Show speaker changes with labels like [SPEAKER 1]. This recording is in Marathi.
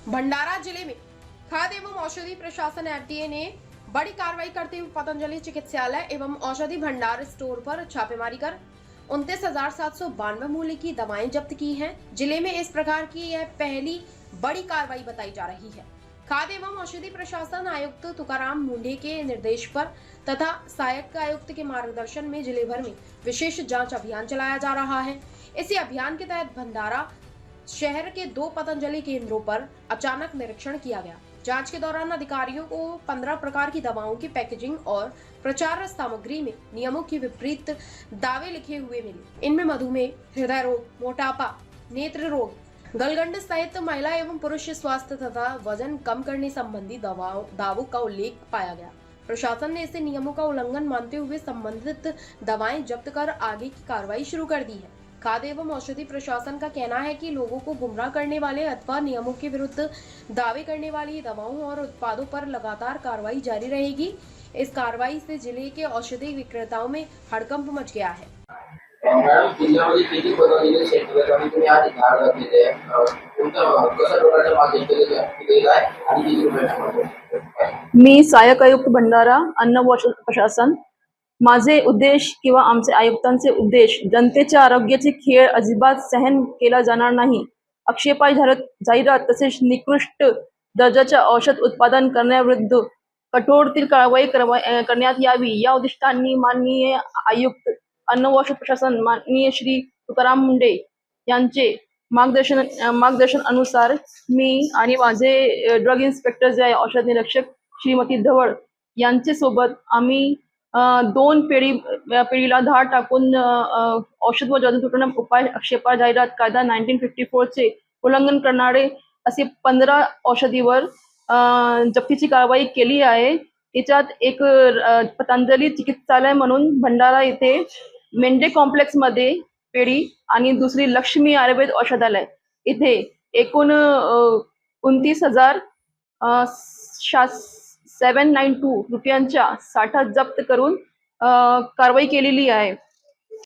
[SPEAKER 1] भंडारा जिले में खाद्य एवं औषधि प्रशासन एफडीए ने बड़ी कार्रवाई करते हुए पतंजलि चिकित्सालय एवं औषधि भंडार स्टोर पर छापेमारी कर 29,792 मूल्य की दवाएं जब्त की हैं। जिले में इस प्रकार की यह पहली बड़ी कार्रवाई बताई जा रही है। खाद्य एवं औषधि प्रशासन आयुक्त तुकाराम मुंडे के निर्देश पर तथा सहायक आयुक्त के मार्गदर्शन में जिले भर में विशेष जांच अभियान चलाया जा रहा है। इसी अभियान के तहत भंडारा शहर के 2 पतंजलि केंद्रों पर अचानक निरीक्षण किया गया। जांच के दौरान अधिकारियों को 15 प्रकार की दवाओं की पैकेजिंग और प्रचार सामग्री में नियमों के विपरीत दावे लिखे हुए मिले। इनमें मधुमेह, हृदय रोग, मोटापा, नेत्र रोग, गलगंड सहित महिला एवं पुरुष स्वास्थ्य तथा वजन कम करने संबंधी दावों का उल्लेख पाया गया। प्रशासन ने इसे नियमों का उल्लंघन मानते हुए संबंधित दवाएं जब्त कर आगे की कार्रवाई शुरू कर दी है। खाद्य एवं औषधि प्रशासन का कहना है कि लोगों को गुमराह करने वाले अथवा नियमों के विरुद्ध दावे करने वाली दवाओं और उत्पादों पर लगातार कार्रवाई जारी रहेगी। इस कार्रवाई से जिले के औषधि विक्रेताओं में हड़कंप मच गया है।
[SPEAKER 2] मॅडम जिल्ह्यामध्ये किती पतंजली सेंटर आणि तुम्ही आज धाड घातलेले कोणत्या कशा प्रकारच्या मागणी केलेली आहे आणि किती रुपये?
[SPEAKER 3] मी सहाय्यक आयुक्त भंडारा अन्न व प्रशासन। माझे उद्देश किंवा आमचे आयुक्तांचे उद्देश जनतेच्या आरोग्याचे खेळ अजिबात सहन केला जाणार नाही। आक्षेपार्ह जाहिरात तसेच निकृष्ट दर्जाचे औषध उत्पादन करण्याविरुद्ध कठोरतील कारवाई करण्यात यावी या उद्दिष्टांनी माननीय आयुक्त अन्न व औषध प्रशासन माननीय श्री तुकाराम मुंडे यांचे मार्गदर्शन अनुसार मी आणि माझे ड्रग इन्स्पेक्टर जे आहे औषध निरीक्षक श्रीमती धवळ यांचे सोबत आम्ही 2 पेढीला धार टाकून औषध व जंतू नियंत्रण उपाय आक्षेपार्ह जाहिरात कायदा 1954 चे उल्लंघन करणारे असे 15 औषधीवर जप्तीची कारवाई केली आहे। याच्यात एक पतंजली चिकित्सालय म्हणून भंडारा येथे मेंढे कॉम्प्लेक्स मध्ये पेढी आणि दुसरी लक्ष्मी आयुर्वेद औषधालय इथे एकूण 29,792 रुपयांच्या साठा जप्त करून कारवाई केलेली आहे।